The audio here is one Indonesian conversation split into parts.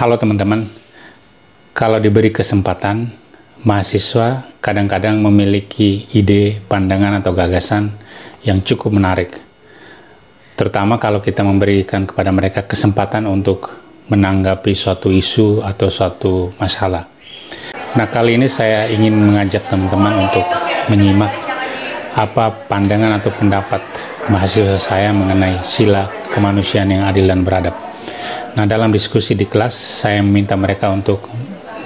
Halo teman-teman, kalau diberi kesempatan, mahasiswa kadang-kadang memiliki ide, pandangan, atau gagasan yang cukup menarik. Terutama kalau kita memberikan kepada mereka kesempatan untuk menanggapi suatu isu atau suatu masalah. Nah, kali ini saya ingin mengajak teman-teman untuk menyimak apa pandangan atau pendapat mahasiswa saya mengenai sila kemanusiaan yang adil dan beradab. Nah, dalam diskusi di kelas, saya meminta mereka untuk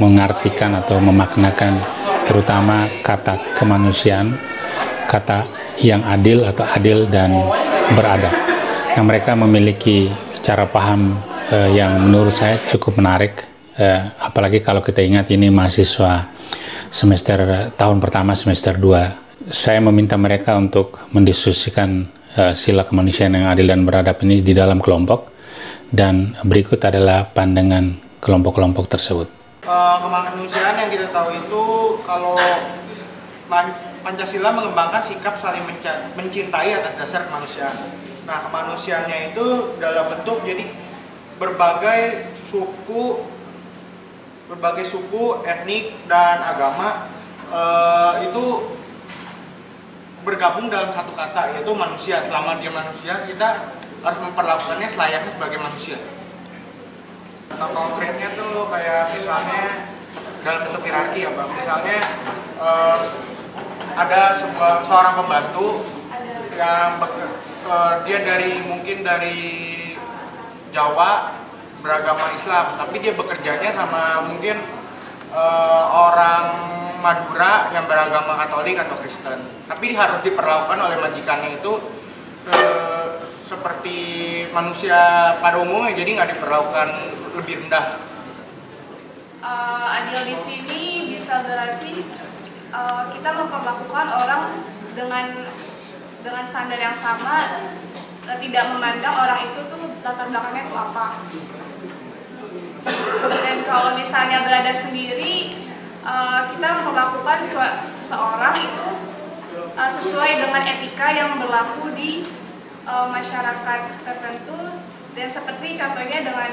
mengartikan atau memaknakan terutama kata kemanusiaan, kata yang adil atau adil dan beradab. Nah, mereka memiliki cara paham yang menurut saya cukup menarik, apalagi kalau kita ingat ini mahasiswa semester tahun pertama, semester 2. Saya meminta mereka untuk mendiskusikan sila kemanusiaan yang adil dan beradab ini di dalam kelompok. Dan berikut adalah pandangan kelompok-kelompok tersebut. Kemanusiaan yang kita tahu itu kalau Pancasila mengembangkan sikap saling mencintai atas dasar kemanusiaan. Nah, kemanusiaannya itu dalam bentuk jadi berbagai suku, etnik dan agama itu bergabung dalam satu kata, yaitu manusia. Selama dia manusia, kita harus memperlakukannya selayaknya sebagai manusia. Contoh konkretnya tuh kayak misalnya dalam bentuk hierarki ya Bang. Misalnya ada seorang pembantu yang dia mungkin dari Jawa beragama Islam, tapi dia bekerjanya sama mungkin orang Madura yang beragama Katolik atau Kristen. Tapi dia harus diperlakukan oleh majikannya itu seperti manusia pada umumnya, jadi nggak diperlakukan lebih rendah. Adil di sini bisa berarti kita memperlakukan orang dengan standar yang sama, tidak memandang orang itu tuh latar belakangnya itu apa. Dan kalau misalnya beradab sendiri, kita memperlakukan seorang itu sesuai dengan etika yang berlaku di masyarakat tertentu, dan seperti contohnya dengan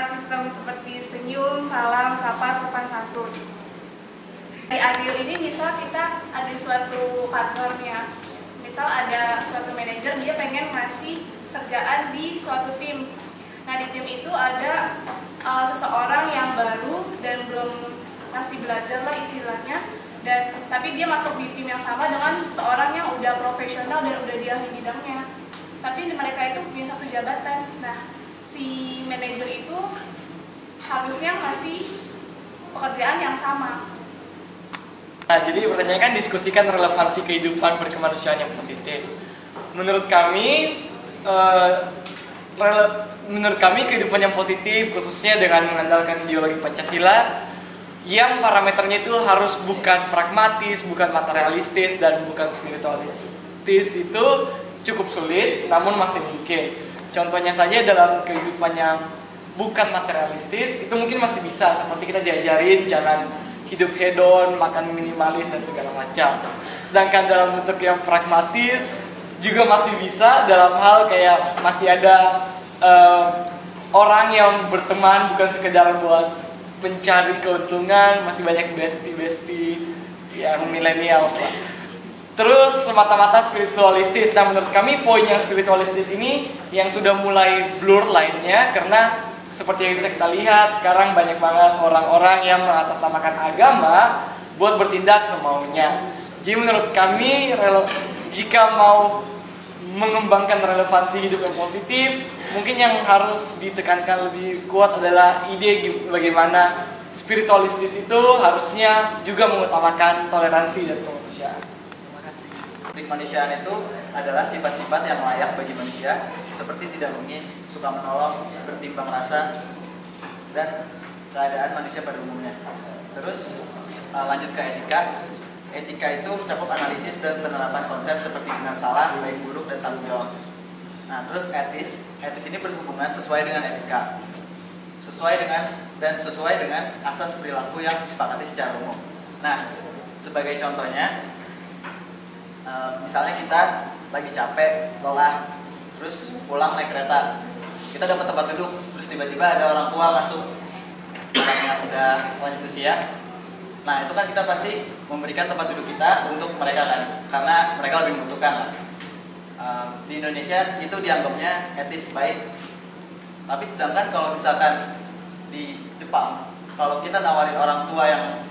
sistem seperti senyum, salam, sapa, sopan santun. Di adil ini misal kita ada suatu kantornya, misal ada suatu manajer, dia pengen ngasih kerjaan di suatu tim. Nah, di tim itu ada seseorang yang baru dan belum masih belajar lah istilahnya, tapi dia masuk di tim yang sama dengan seseorang yang udah profesional dan udah di ahli bidangnya. Tapi mereka itu punya satu jabatan. Nah, si manajer itu harusnya ngasih pekerjaan yang sama. Nah, jadi pertanyaan kan diskusikan relevansi kehidupan berkemanusiaan yang positif. Menurut kami kehidupan yang positif khususnya dengan mengandalkan ideologi Pancasila yang parameternya itu harus bukan pragmatis, bukan materialistis, dan bukan spiritualistis itu cukup sulit, namun masih mungkin. Contohnya saja dalam kehidupan yang bukan materialistis, itu mungkin masih bisa, seperti kita diajarin jangan hidup hedon, makan minimalis, dan segala macam. Sedangkan dalam bentuk yang pragmatis, juga masih bisa dalam hal kayak masih ada orang yang berteman bukan sekedar buat mencari keuntungan, masih banyak bestie yang milenial lah. Terus semata-mata spiritualistis. Nah, menurut kami poin yang spiritualistis ini yang sudah mulai blur lainnya, karena seperti yang bisa kita lihat sekarang banyak banget orang-orang yang mengatasnamakan agama buat bertindak semaunya. Jadi menurut kami jika mau mengembangkan relevansi hidup yang positif, mungkin yang harus ditekankan lebih kuat adalah ide bagaimana spiritualistis itu harusnya juga mengutamakan toleransi dan kemanusiaan. Terima kasih. Kemanusiaan itu adalah sifat-sifat yang layak bagi manusia, seperti tidak bengis, suka menolong, bertimbang rasa, dan keadaan manusia pada umumnya. Terus lanjut ke etika. Etika itu mencakup analisis dan penerapan konsep seperti benar salah, baik buruk, dan tanggung jawab. Nah, terus etis ini berhubungan sesuai dengan etika, sesuai dengan asas perilaku yang disepakati secara umum. Nah, sebagai contohnya, misalnya kita lagi capek, lelah, terus pulang naik kereta, kita dapat tempat duduk, terus terus tiba-tiba ada orang tua masuk, orang yang udah lanjut usia. Nah itu kan kita pasti memberikan tempat duduk kita untuk mereka kan, karena mereka lebih membutuhkan lah. Di Indonesia itu dianggapnya etis baik, tapi sedangkan kalau misalkan di Jepang, kalau kita nawarin orang tua yang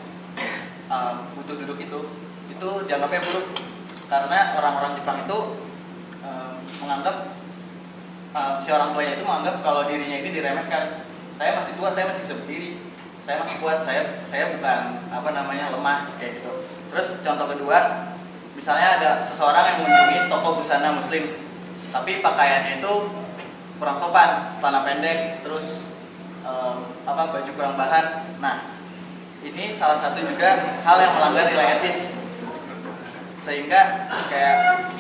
butuh duduk itu dianggapnya buruk, karena orang-orang Jepang itu menganggap si orang tuanya itu menganggap kalau dirinya ini diremehkan. Saya masih tua, saya masih bisa berdiri, saya masih kuat, saya bukan lemah kayak gitu. Terus contoh kedua, misalnya ada seseorang yang mengunjungi toko busana muslim, tapi pakaiannya itu kurang sopan, celana pendek, terus baju kurang bahan. Nah, ini salah satu juga hal yang melanggar nilai etis, sehingga kayak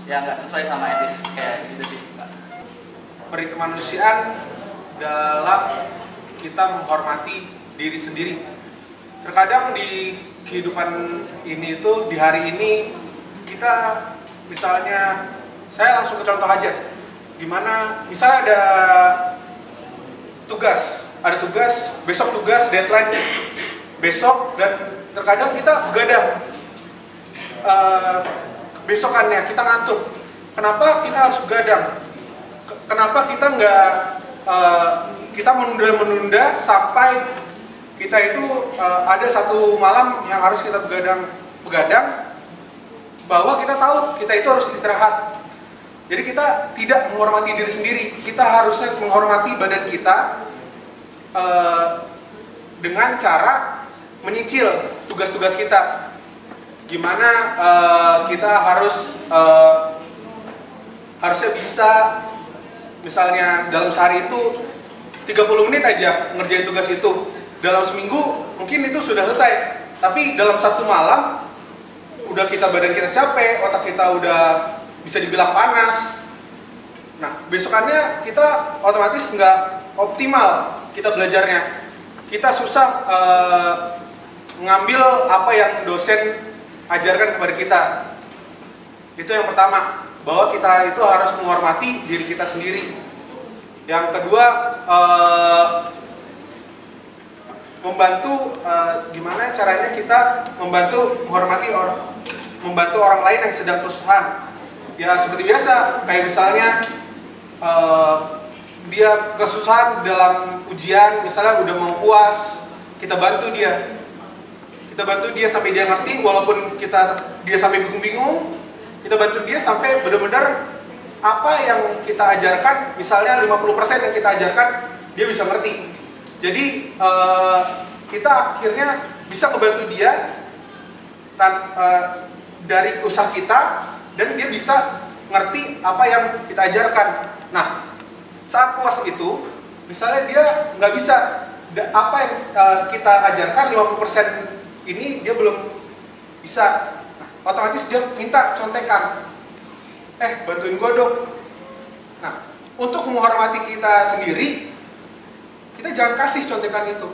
ya nggak sesuai sama etis kayak gitu sih, Pak. Peri kemanusiaan dalam kita menghormati diri sendiri. Terkadang di kehidupan ini tuh, di hari ini kita misalnya, saya langsung ke contoh aja, gimana misalnya ada tugas, besok tugas, deadline besok, dan terkadang kita begadang, besokannya kita ngantuk. Kenapa kita harus begadang? Kenapa kita nggak kita menunda sampai kita itu ada satu malam yang harus kita begadang, bahwa kita tahu kita itu harus istirahat. Jadi kita tidak menghormati diri sendiri, kita harusnya menghormati badan kita dengan cara menyicil tugas-tugas kita. Gimana kita harusnya bisa, misalnya dalam sehari itu 30 menit aja ngerjain tugas itu. Dalam seminggu mungkin itu sudah selesai, tapi dalam satu malam udah badan kita capek, otak kita udah bisa dibilang panas. Nah, besokannya kita otomatis nggak optimal kita belajarnya. Kita susah ngambil apa yang dosen ajarkan kepada kita. Itu yang pertama, bahwa kita itu harus menghormati diri kita sendiri. Yang kedua, membantu, gimana caranya kita membantu menghormati orang lain yang sedang kesusahan. Ya seperti biasa, kayak misalnya dia kesusahan dalam ujian, misalnya udah mau UAS, kita bantu dia sampai dia ngerti, walaupun dia sampai bingung-bingung, kita bantu dia sampai benar-benar apa yang kita ajarkan, misalnya 50% yang kita ajarkan dia bisa ngerti. Jadi kita akhirnya bisa membantu dia dari usaha kita, dan dia bisa ngerti apa yang kita ajarkan. Nah, saat UAS itu, misalnya dia nggak bisa apa yang kita ajarkan 50% ini dia belum bisa, nah, otomatis dia minta contekan, bantuin gua dong. Nah, untuk menghormati kita sendiri, kita jangan kasih contekan itu.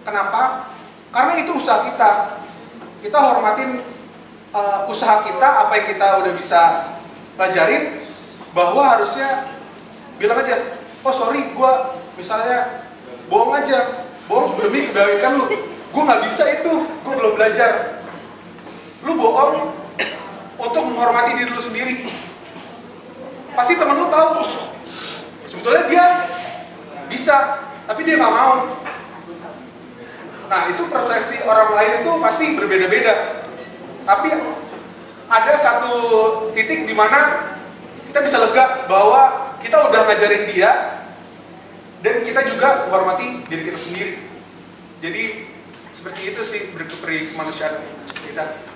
Kenapa? Karena itu usaha kita. Kita hormatin usaha kita, apa yang kita udah bisa pelajarin, bahwa harusnya bilang aja, oh sorry, gua misalnya bohong demi kebaikan lu, gua nggak bisa itu, gua belum belajar. Lu bohong untuk menghormati diri lu sendiri. Pasti temen lu tahu sebetulnya dia bisa, tapi dia nggak mau. Nah, itu persepsi orang lain itu pasti berbeda-beda. Tapi ada satu titik di mana kita bisa lega bahwa kita udah ngajarin dia, dan kita juga menghormati diri kita sendiri. Jadi seperti itu sih berkemanusiaan kita.